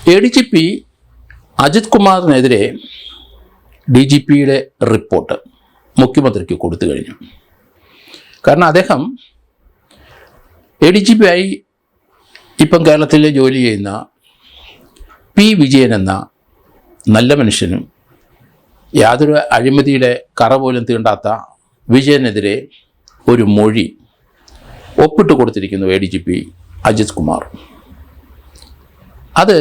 ADGP Ajith കുമാറിനെതിരെ DGPയുടെ report മുഖ്യമന്ത്രിക്ക് കൊടുത്തു കഴിഞ്ഞു. കാരണം അദ്ദേഹം ADGP ആയി ഇപ്പം കേരളത്തിൽ ജോലി ചെയ്യുന്ന P. വിജയൻ എന്ന നല്ല മനുഷ്യനും യാതൊരു അഴിമതിയുടെ കറ പോലും തീണ്ടാത്ത വിജയനെതിരെ ഒരു മൊഴി ഒപ്പിട്ട് കൊടുത്തിരിക്കുന്നു ADGP അജിത് കുമാർ. അത്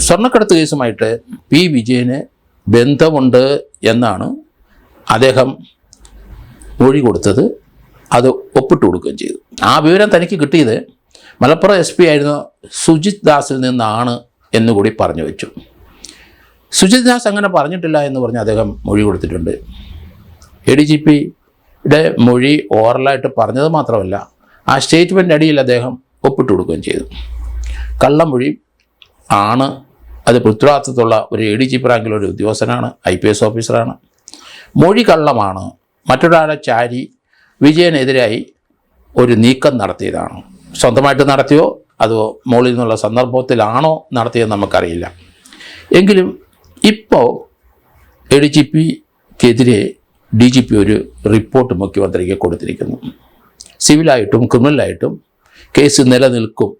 സ്വർണ്ണക്കടത്ത് കേസുമായിട്ട് P. വിജയന് ബന്ധമുണ്ട് എന്നാണ് അദ്ദേഹം മൊഴി കൊടുത്തത്. അത് ഒപ്പിട്ട് കൊടുക്കുകയും ചെയ്തു. ആ വിവരം തനിക്ക് കിട്ടിയത് മലപ്പുറം SP ആയിരുന്ന സുജിത് ദാസിൽ നിന്നാണ് എന്നുകൂടി പറഞ്ഞു വെച്ചു. സുജിത് ദാസ് അങ്ങനെ പറഞ്ഞിട്ടില്ല എന്ന് പറഞ്ഞ് അദ്ദേഹം മൊഴി കൊടുത്തിട്ടുണ്ട്. ADGPയുടെ മൊഴി ഓറലായിട്ട് പറഞ്ഞത് മാത്രമല്ല, ആ സ്റ്റേറ്റ്മെൻ്റ് അടിയിൽ അദ്ദേഹം ഒപ്പിട്ട് കൊടുക്കുകയും ചെയ്തു. കള്ളമൊഴി ആണ്. അത് ഉത്തരവാദിത്തമുള്ള ഒരു ADGP റാങ്കിലൊരു ഉദ്യോഗസ്ഥനാണ്, IPS ഓഫീസറാണ്. മൊഴി കള്ളമാണ്. മറ്റൊരാളെ ചാരി വിജയനെതിരായി ഒരു നീക്കം നടത്തിയതാണ്. സ്വന്തമായിട്ട് നടത്തിയോ അതോ മുകളിൽ നിന്നുള്ള സന്ദർഭത്തിലാണോ നടത്തിയെന്ന് നമുക്കറിയില്ല. എങ്കിലും ഇപ്പോൾ ADGPക്കെതിരെ DGP ഒരു റിപ്പോർട്ട് മുഖ്യമന്ത്രിക്ക് കൊടുത്തിരിക്കുന്നു. സിവിലായിട്ടും ക്രിമിനലായിട്ടും കേസ് നിലനിൽക്കും.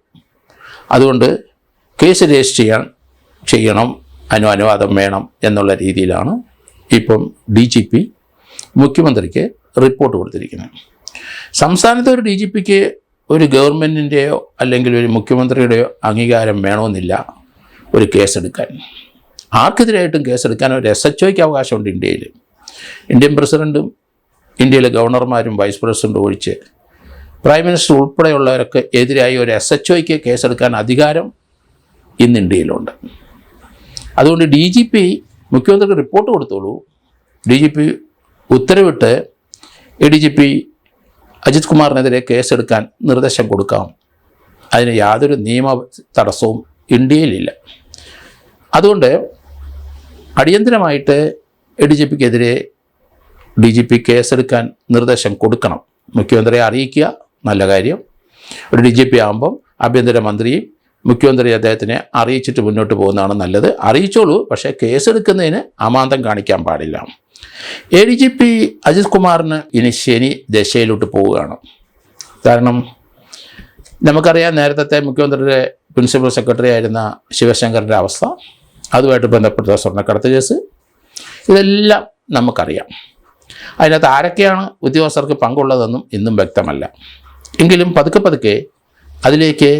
അതുകൊണ്ട് കേസ് രജിസ്റ്റർ ചെയ്യണം, അനുവാദം വേണം എന്നുള്ള രീതിയിലാണ് ഇപ്പം DGP മുഖ്യമന്ത്രിക്ക് റിപ്പോർട്ട് കൊടുത്തിരിക്കുന്നത്. സംസ്ഥാനത്തെ ഒരു DGPക്ക് ഒരു ഗവൺമെൻറ്റിൻ്റെയോ അല്ലെങ്കിൽ ഒരു മുഖ്യമന്ത്രിയുടെയോ അംഗീകാരം വേണമെന്നില്ല ഒരു കേസെടുക്കാൻ. ആർക്കെതിരായിട്ടും കേസെടുക്കാൻ ഒരു SHOയ്ക്ക് അവകാശമുണ്ട് ഇന്ത്യയിൽ. ഇന്ത്യൻ പ്രസിഡൻറ്റും ഇന്ത്യയിലെ ഗവർണർമാരും വൈസ് പ്രസിഡൻറ്റും ഒഴിച്ച് പ്രൈം മിനിസ്റ്റർ ഉൾപ്പെടെയുള്ളവരൊക്കെ എതിരായി ഒരു SHOയ്ക്ക് കേസെടുക്കാൻ അധികാരം ഇന്ന് ഇന്ത്യയിലുണ്ട്. അതുകൊണ്ട് DGP മുഖ്യമന്ത്രിക്ക് റിപ്പോർട്ട് കൊടുത്തോളൂ. DGP ഉത്തരവിട്ട് ADGP അജിത് കുമാറിനെതിരെ കേസെടുക്കാൻ നിർദ്ദേശം കൊടുക്കാം. അതിന് യാതൊരു നിയമ തടസ്സവും ഇന്ത്യയിലില്ല. അതുകൊണ്ട് അടിയന്തരമായിട്ട് ADGPക്കെതിരെ DGP കേസെടുക്കാൻ നിർദ്ദേശം കൊടുക്കണം. മുഖ്യമന്ത്രിയെ അറിയിക്കുക, നല്ല കാര്യം. ഒരു DGP ആകുമ്പം ആഭ്യന്തരമന്ത്രിയും മുഖ്യമന്ത്രി അദ്ദേഹത്തിനെ അറിയിച്ചിട്ട് മുന്നോട്ട് പോകുന്നതാണ് നല്ലത്. അറിയിച്ചോളൂ, പക്ഷേ കേസെടുക്കുന്നതിന് അമാന്തം കാണിക്കാൻ പാടില്ല. ADGP അജിത് കുമാറിന് ഇനി ശനി ദശയിലോട്ട് പോവുകയാണ്. കാരണം നമുക്കറിയാം, നേരത്തെ മുഖ്യമന്ത്രിയുടെ പ്രിൻസിപ്പൽ സെക്രട്ടറി ആയിരുന്ന ശിവശങ്കറിൻ്റെ അവസ്ഥ, അതുമായിട്ട് ബന്ധപ്പെട്ട സ്വർണ്ണക്കടത്ത് കേസ്, ഇതെല്ലാം നമുക്കറിയാം. അതിനകത്ത് ആരൊക്കെയാണ് ഉദ്യോഗസ്ഥർക്ക് പങ്കുള്ളതെന്നും ഇന്നും വ്യക്തമല്ല. എങ്കിലും പതുക്കെ അതിലേക്ക്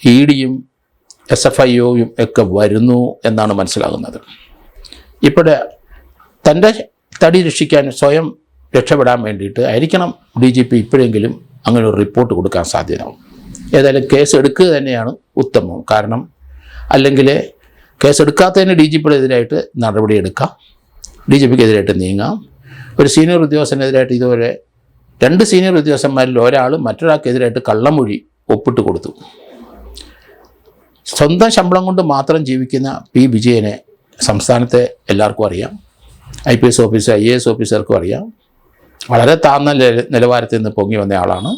EDയും SFIOയും ഒക്കെ വരുന്നു എന്നാണ് മനസ്സിലാകുന്നത്. ഇപ്പോഴേ തൻ്റെ തടി രക്ഷിക്കാൻ, സ്വയം രക്ഷപ്പെടാൻ വേണ്ടിയിട്ട് ആയിരിക്കണം DGP ഇപ്പോഴെങ്കിലും അങ്ങനെ ഒരു റിപ്പോർട്ട് കൊടുക്കാൻ സാധ്യത. ഏതായാലും കേസ് എടുക്കുക തന്നെയാണ് ഉത്തമം. കാരണം അല്ലെങ്കിൽ കേസ് എടുക്കാത്തതിന് DGPക്കെതിരായിട്ട് നടപടിയെടുക്കാം, DGPക്കെതിരായിട്ട് നീങ്ങാം. ഒരു സീനിയർ ഉദ്യോഗസ്ഥനെതിരായിട്ട് ഇതുവരെ 2 സീനിയർ ഉദ്യോഗസ്ഥന്മാരിൽ ഒരാൾ മറ്റൊരാൾക്കെതിരായിട്ട് കള്ളമൊഴി ഒപ്പിട്ട് കൊടുത്തു. സ്വന്തം ശമ്പളം കൊണ്ട് മാത്രം ജീവിക്കുന്ന P. വിജയനെ സംസ്ഥാനത്തെ എല്ലാവർക്കും അറിയാം. IPS ഓഫീസർ, IAS ഓഫീസർക്കും അറിയാം. വളരെ താഴ്ന്ന നിലവാരത്തിൽ നിന്ന് പൊങ്ങി വന്ന ആളാണ്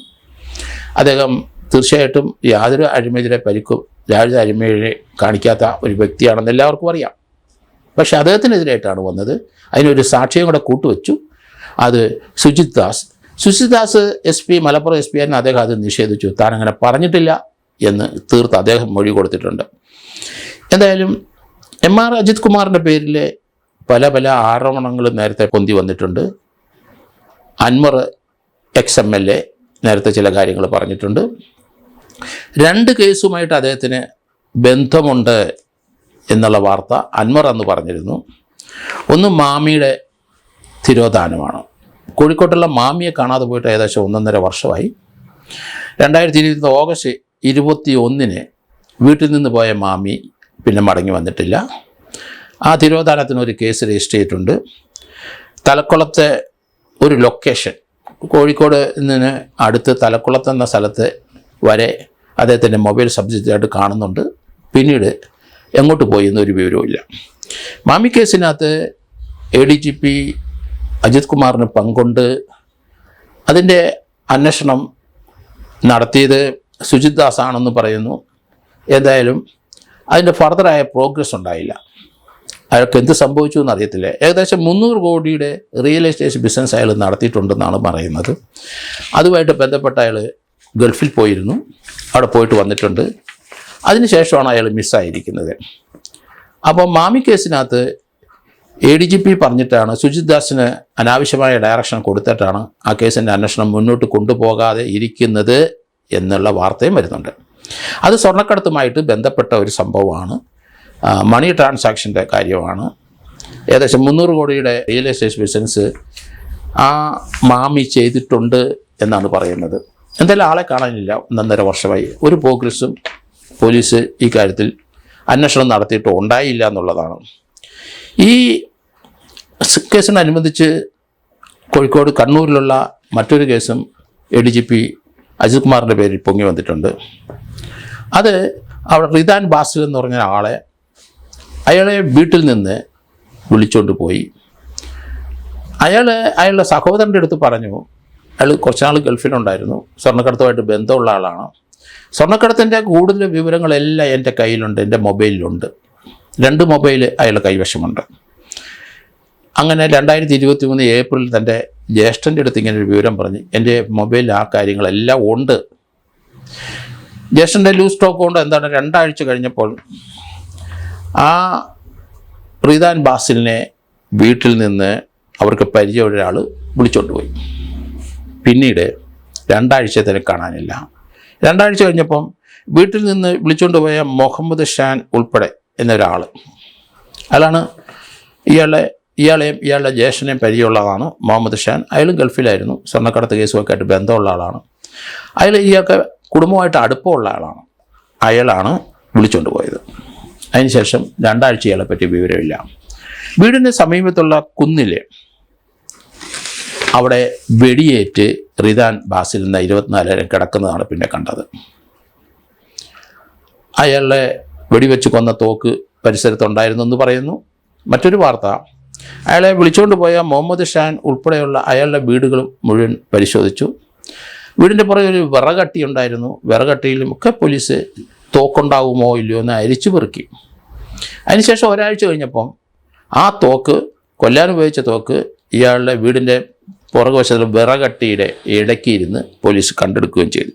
അദ്ദേഹം. തീർച്ചയായിട്ടും യാതൊരു അഴിമതിയുടെ പരിക്കും യാതൊരു അഴിമതി കാണിക്കാത്ത ഒരു വ്യക്തിയാണെന്ന് എല്ലാവർക്കും അറിയാം. പക്ഷേ അദ്ദേഹത്തിനെതിരായിട്ടാണ് വന്നത്. അതിനൊരു സാക്ഷിയും കൂടെ കൂട്ടുവെച്ചു. അത് സുജിത് ദാസ് SP, മലപ്പുറം SP ആയിരുന്നു. അദ്ദേഹം അത് നിഷേധിച്ചു. താൻ അങ്ങനെ പറഞ്ഞിട്ടില്ല എന്ന് തീർത്ത് അദ്ദേഹം മൊഴി കൊടുത്തിട്ടുണ്ട്. എന്തായാലും MR അജിത് കുമാറിൻ്റെ പേരിൽ പല ആരോപണങ്ങളും നേരത്തെ പൊന്തി വന്നിട്ടുണ്ട്. അൻവർ XMLA നേരത്തെ ചില കാര്യങ്ങൾ പറഞ്ഞിട്ടുണ്ട്. 2 കേസുമായിട്ട് അദ്ദേഹത്തിന് ബന്ധമുണ്ട് എന്നുള്ള വാർത്ത അൻവർ അന്ന് പറഞ്ഞിരുന്നു. ഒന്ന് മാമിയുടെ തിരോധാനമാണ്. കോഴിക്കോട്ടുള്ള മാമിയെ കാണാതെ പോയിട്ട് ഏകദേശം 1.5 വർഷമായി. 2020 ഓഗസ്റ്റ് 21 വീട്ടിൽ നിന്ന് പോയ മാമി പിന്നെ മടങ്ങി വന്നിട്ടില്ല. ആ തിരോധാനത്തിന് ഒരു കേസ് രജിസ്റ്റർ ചെയ്തിട്ടുണ്ട്. തലക്കുളത്തെ ഒരു ലൊക്കേഷൻ, കോഴിക്കോട് നിന്ന് അടുത്ത് തലക്കുളത്ത് എന്ന സ്ഥലത്ത് വരെ അദ്ദേഹത്തിൻ്റെ മൊബൈൽ സബ്ജക്റ്റായിട്ട് കാണുന്നുണ്ട്. പിന്നീട് എങ്ങോട്ട് പോയി എന്നൊരു വിവരവുമില്ല. മാമി കേസിനകത്ത് ADGP അജിത് കുമാറിന് പങ്കുണ്ട്. അതിൻ്റെ അന്വേഷണം നടത്തിയത് സുജിത് ദാസ് ആണെന്ന് പറയുന്നു. എന്തായാലും അതിൻ്റെ ഫർദറായ പ്രോഗ്രസ് ഉണ്ടായില്ല. അയാൾക്ക് എന്ത് സംഭവിച്ചു എന്നറിയത്തില്ല. ഏകദേശം 300 കോടിയുടെ റിയൽ എസ്റ്റേറ്റ് ബിസിനസ് അയാൾ നടത്തിയിട്ടുണ്ടെന്നാണ് പറയുന്നത്. അതുമായിട്ട് ബന്ധപ്പെട്ട അയാൾ ഗൾഫിൽ പോയിരുന്നു, അവിടെ പോയിട്ട് വന്നിട്ടുണ്ട്. അതിനുശേഷമാണ് അയാൾ മിസ്സായിരിക്കുന്നത്. അപ്പോൾ മാമി കേസിനകത്ത് ADGP പറഞ്ഞിട്ടാണ് സുജിത് ദാസിന് അനാവശ്യമായ ഡയറക്ഷൻ കൊടുത്തിട്ടാണ് ആ കേസിൻ്റെ അന്വേഷണം മുന്നോട്ട് കൊണ്ടുപോകാതെ ഇരിക്കുന്നത് എന്നുള്ള വാർത്തയും വരുന്നുണ്ട്. അത് സ്വർണ്ണക്കടത്തുമായിട്ട് ബന്ധപ്പെട്ട ഒരു സംഭവമാണ്, മണി ട്രാൻസാക്ഷൻ്റെ കാര്യമാണ്. ഏകദേശം 300 കോടിയുടെ റിയൽ എസ്റ്റേറ്റ് ബിസിനസ് ആ മാമി ചെയ്തിട്ടുണ്ട് എന്നാണ് പറയുന്നത്. എന്തായാലും ആളെ കാണാനില്ല, 1.5 വർഷമായി. ഒരു പ്രോഗ്രസ്സും പോലീസ് ഈ കാര്യത്തിൽ അന്വേഷണം നടത്തിയിട്ട് ഉണ്ടായില്ല എന്നുള്ളതാണ്. ഈ കേസിനനുബന്ധിച്ച് കോഴിക്കോട് കണ്ണൂരിലുള്ള മറ്റൊരു കേസും ADGP അജിത് കുമാറിൻ്റെ പേരിൽ പൊങ്ങി വന്നിട്ടുണ്ട്. അത് അവിടെ റിദാൻ ബാസിൽ എന്ന് പറഞ്ഞ അയാളെ വീട്ടിൽ നിന്ന് വിളിച്ചുകൊണ്ട് പോയി. അയാളുടെ സഹോദരൻ്റെ അടുത്ത് പറഞ്ഞു, അയാൾ കുറച്ചുനാൾ ഗൾഫിലുണ്ടായിരുന്നു, സ്വർണ്ണക്കടത്തുമായിട്ട് ബന്ധമുള്ള ആളാണ്. സ്വർണ്ണക്കടത്തിൻ്റെ കൂടുതൽ വിവരങ്ങളെല്ലാം എൻ്റെ കയ്യിലുണ്ട്, എൻ്റെ മൊബൈലിലുണ്ട്. 2 മൊബൈൽ അയാളുടെ കൈവശമുണ്ട്. അങ്ങനെ 2023 ഏപ്രിലിൽ തൻ്റെ ജ്യേഷ്ഠൻ്റെ അടുത്ത് ഇങ്ങനെ ഒരു വിവരം പറഞ്ഞ്, എൻ്റെ മൊബൈലിൽ ആ കാര്യങ്ങളെല്ലാം ഉണ്ട്. ജ്യേഷ്ഠൻ്റെ ലൂസ് സ്റ്റോക്ക് കൊണ്ട് എന്താണ് 2 ആഴ്ച കഴിഞ്ഞപ്പോൾ ആ റിദാൻ ബാസിലിനെ വീട്ടിൽ നിന്ന് അവർക്ക് പരിചയമുള്ള ഒരാൾ വിളിച്ചോണ്ട് പോയി. പിന്നീട് 2 ആഴ്ചത്തേക്ക് കാണാനില്ല. 2 ആഴ്ച കഴിഞ്ഞപ്പം വീട്ടിൽ നിന്ന് വിളിച്ചുകൊണ്ട് പോയ മുഹമ്മദ് ഷാൻ ഉൾപ്പെടെ എന്നൊരാൾ, അയാളാണ് ഇയാളെയും ഇയാളുടെ ജ്യേഷ്ഠനെയും പരിചയമുള്ളതാണ് മുഹമ്മദ് ഷാൻ. അയാളും ഗൾഫിലായിരുന്നു, സ്വർണ്ണക്കടത്ത് കേസുമൊക്കെ ആയിട്ട് ബന്ധമുള്ള ആളാണ്. ഇയാൾക്ക് കുടുംബമായിട്ട് അടുപ്പമുള്ള ആളാണ്. അയാളാണ് വിളിച്ചുകൊണ്ട് പോയത്. അതിനുശേഷം 2 ആഴ്ച ഇയാളെ പറ്റി വിവരമില്ല. വീടിന് സമീപത്തുള്ള കുന്നിൽ അവിടെ വെടിയേറ്റ് റിദാൻ ബാസിൽ എന്ന 24 കിടക്കുന്നതാണ് പിന്നെ കണ്ടത്. അയാളെ വെടിവെച്ച് കൊന്ന തോക്ക് പരിസരത്തുണ്ടായിരുന്നു എന്ന് പറയുന്നു. മറ്റൊരു വാർത്ത, അയാളെ വിളിച്ചുകൊണ്ട് പോയ മുഹമ്മദ് ഷാൻ ഉൾപ്പെടെയുള്ള അയാളുടെ വീടുകളും മുഴുവൻ പരിശോധിച്ചു. വീടിൻ്റെ പുറകെ ഒരു വിറകട്ടി ഉണ്ടായിരുന്നു. വിറകട്ടിയിലും ഒക്കെ പോലീസ് തോക്കുണ്ടാവുമോ ഇല്ലയോ എന്ന് അരിച്ചു പെറുക്കി. അതിനുശേഷം 1 ആഴ്ച കഴിഞ്ഞപ്പം ആ തോക്ക്, കൊല്ലാൻ ഉപയോഗിച്ച തോക്ക്, ഇയാളുടെ വീടിൻ്റെ പുറകുവശത്ത് വിറകട്ടിയുടെ ഇടയ്ക്കിരുന്ന് പോലീസ് കണ്ടെടുക്കുകയും ചെയ്തു.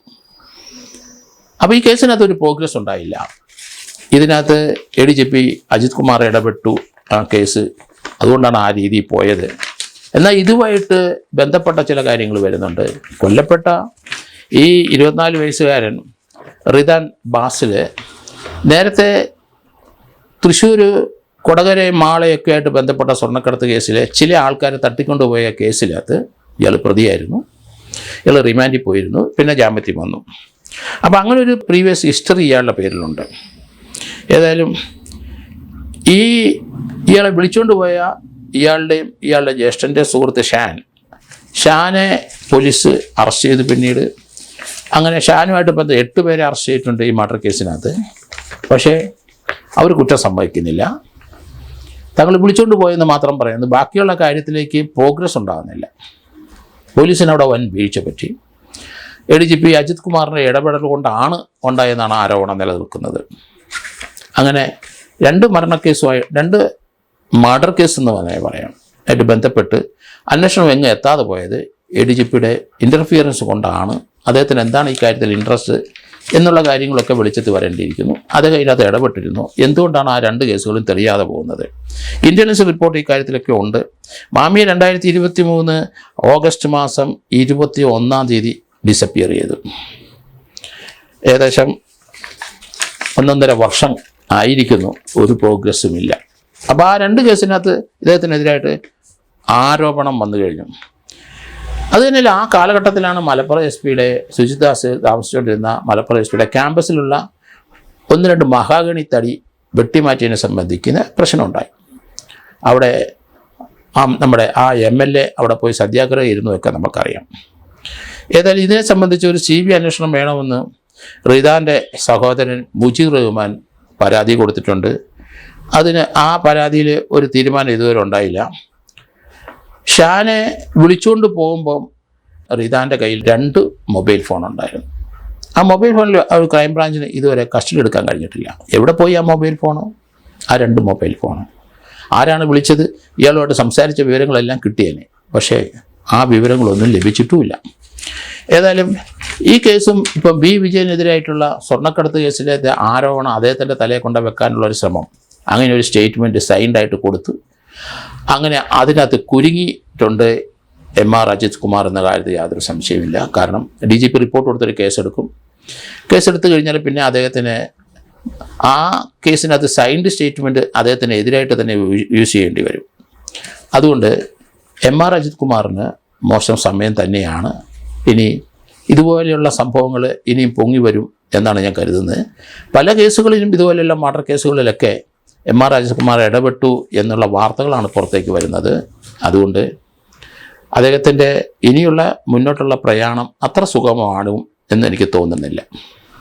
അപ്പോൾ ഈ കേസിനകത്ത് ഒരു പ്രോഗ്രസ് ഉണ്ടായില്ല. ഇതിനകത്ത് ADGP അജിത് കുമാർ ഇടപെട്ടു ആ കേസ്, അതുകൊണ്ടാണ് ആ രീതിയിൽ പോയത്. എന്നാൽ ഇതുമായിട്ട് ബന്ധപ്പെട്ട ചില കാര്യങ്ങൾ വരുന്നുണ്ട്. കൊല്ലപ്പെട്ട ഈ 24 വയസ്സുകാരൻ റിദാൻ ബാസിൽ നേരത്തെ തൃശ്ശൂർ കൊടകരയും മാളയൊക്കെ ആയിട്ട് ബന്ധപ്പെട്ട സ്വർണ്ണക്കടത്ത് കേസിലെ ചില ആൾക്കാരെ തട്ടിക്കൊണ്ടുപോയ കേസിനകത്ത് ഇയാൾ പ്രതിയായിരുന്നു. ഇയാൾ റിമാൻഡിൽ പോയിരുന്നു, പിന്നെ ജാമ്യത്തിൽ വന്നു. അപ്പോൾ അങ്ങനെ ഒരു പ്രീവിയസ് ഹിസ്റ്ററി ഇയാളുടെ പേരിലുണ്ട്. ഏതായാലും ഇയാളെ വിളിച്ചുകൊണ്ട് പോയ ഇയാളുടെ ജ്യേഷ്ഠൻ്റെ സുഹൃത്ത് ഷാനെ പോലീസ് അറസ്റ്റ് ചെയ്ത് പിന്നീട് അങ്ങനെ ഷാനുമായിട്ട് ബന്ധം 8 പേരെ അറസ്റ്റ് ചെയ്തിട്ടുണ്ട് ഈ മർഡർ കേസിനകത്ത്. പക്ഷേ അവർ കുറ്റം സമ്മതിക്കുന്നില്ല. തങ്ങൾ വിളിച്ചുകൊണ്ട് പോയെന്ന് മാത്രം പറയുന്നു. ബാക്കിയുള്ള കാര്യത്തിലേക്ക് പ്രോഗ്രസ് ഉണ്ടാകുന്നില്ല. പോലീസിനവിടെ വൻ വീഴ്ച പറ്റി. ADGP അജിത് കുമാറിൻ്റെ ഇടപെടൽ കൊണ്ടാണ് ഉണ്ടായെന്നാണ് ആരോപണം നിലനിൽക്കുന്നത്. അങ്ങനെ 2 മരണക്കേസുമായി 2 മർഡർ കേസ് എന്ന് പറയാം ആയിട്ട് ബന്ധപ്പെട്ട് അന്വേഷണം എങ്ങും എത്താതെ പോയത് ADGPയുടെ ഇൻ്റർഫിയറൻസ് കൊണ്ടാണ്. അദ്ദേഹത്തിന് എന്താണ് ഈ കാര്യത്തിൽ ഇൻട്രസ്റ്റ് എന്നുള്ള കാര്യങ്ങളൊക്കെ വെളിച്ചത്ത് വരേണ്ടിയിരിക്കുന്നു. അദ്ദേഹം ഇതിനകത്ത് ഇടപെട്ടിരുന്നു. എന്തുകൊണ്ടാണ് ആ 2 കേസുകളും തെളിയാതെ പോകുന്നത്? ഇൻ്റലിജൻസ് റിപ്പോർട്ട് ഈ കാര്യത്തിലൊക്കെ ഉണ്ട്. മാമിയെ 2023 ഓഗസ്റ്റ് മാസം 21-ാം തീയതി ഡിസപ്പിയർ ചെയ്തു. ഏകദേശം 1.5 വർഷം ആയിരിക്കുന്നു, ഒരു പ്രോഗ്രസ്സും ഇല്ല. അപ്പോൾ ആ 2 കേസിനകത്ത് ഇദ്ദേഹത്തിനെതിരായിട്ട് ആരോപണം വന്നു കഴിഞ്ഞു. അത് തന്നെ ആ കാലഘട്ടത്തിലാണ് മലപ്പുറം SP-യുടെ സുജിത് ദാസ് താമസിച്ചുകൊണ്ടിരുന്ന മലപ്പുറം SP-യുടെ ക്യാമ്പസിലുള്ള 1-2 മഹാഗണി തടി വെട്ടിമാറ്റിയതിനെ സംബന്ധിക്കുന്ന പ്രശ്നമുണ്ടായി. അവിടെ നമ്മുടെ ആ MLA അവിടെ പോയി സത്യാഗ്രഹം ഇരുന്നതൊക്കെ നമുക്കറിയാം. ഏതായാലും ഇതിനെ സംബന്ധിച്ച് ഒരു CBI അന്വേഷണം വേണമെന്ന് റിദാൻ്റെ സഹോദരൻ മുജീർ റഹ്മാൻ പരാതി കൊടുത്തിട്ടുണ്ട്. ആ പരാതിയിൽ ഒരു തീരുമാനം ഇതുവരെ ഉണ്ടായില്ല. ഷാനെ വിളിച്ചുകൊണ്ട് പോകുമ്പം റിദാൻ്റെ കയ്യിൽ 2 മൊബൈൽ ഫോൺ ഉണ്ടായിരുന്നു. ആ മൊബൈൽ ഫോണിൽ ഒരു ക്രൈംബ്രാഞ്ചിന് ഇതുവരെ കസ്റ്റഡി എടുക്കാൻ കഴിഞ്ഞിട്ടില്ല. എവിടെ പോയി ആ മൊബൈൽ ഫോണോ? ആ 2 മൊബൈൽ ഫോണ് ആരാണ് വിളിച്ചത്? ഇയാളുമായിട്ട് സംസാരിച്ച വിവരങ്ങളെല്ലാം കിട്ടിയേനെ. പക്ഷേ ആ വിവരങ്ങളൊന്നും ലഭിച്ചിട്ടുമില്ല. ഏതായാലും ഈ കേസും ഇപ്പം ബി വിജയനെതിരായിട്ടുള്ള സ്വർണ്ണക്കടത്ത് കേസിലെ ആരോപണം അദ്ദേഹത്തിൻ്റെ തലയെ കൊണ്ട് വെക്കാനുള്ളൊരു ശ്രമം, അങ്ങനെ ഒരു സ്റ്റേറ്റ്മെൻറ്റ് സൈൻഡായിട്ട് കൊടുത്ത് അങ്ങനെ അതിനകത്ത് കുരുങ്ങിയിട്ടുണ്ട് MR അജിത് കുമാർ എന്ന കാര്യത്തിൽ യാതൊരു സംശയമില്ല. കാരണം DGP റിപ്പോർട്ട് കൊടുത്തൊരു കേസെടുത്ത് കഴിഞ്ഞാൽ പിന്നെ അദ്ദേഹത്തിന് ആ കേസിനകത്ത് സൈൻഡ് സ്റ്റേറ്റ്മെൻറ്റ് അദ്ദേഹത്തിന് എതിരായിട്ട് തന്നെ യൂസ് ചെയ്യേണ്ടി വരും. അതുകൊണ്ട് MR അജിത് കുമാറിന് മോശം സമയം തന്നെയാണ്. ഇനി ഇതുപോലെയുള്ള സംഭവങ്ങൾ ഇനിയും പൊങ്ങി വരും എന്നാണ് ഞാൻ കരുതുന്നത്. പല കേസുകളിലും ഇതുപോലെയുള്ള മർഡർ കേസുകളിലൊക്കെ MR അജിത് കുമാർ ഇടപെട്ടു എന്നുള്ള വാർത്തകളാണ് പുറത്തേക്ക് വരുന്നത്. അതുകൊണ്ട് അദ്ദേഹത്തിൻ്റെ ഇനിയുള്ള മുന്നോട്ടുള്ള പ്രയാണം അത്ര സുഗമമാണും എന്ന് എനിക്ക് തോന്നുന്നില്ല.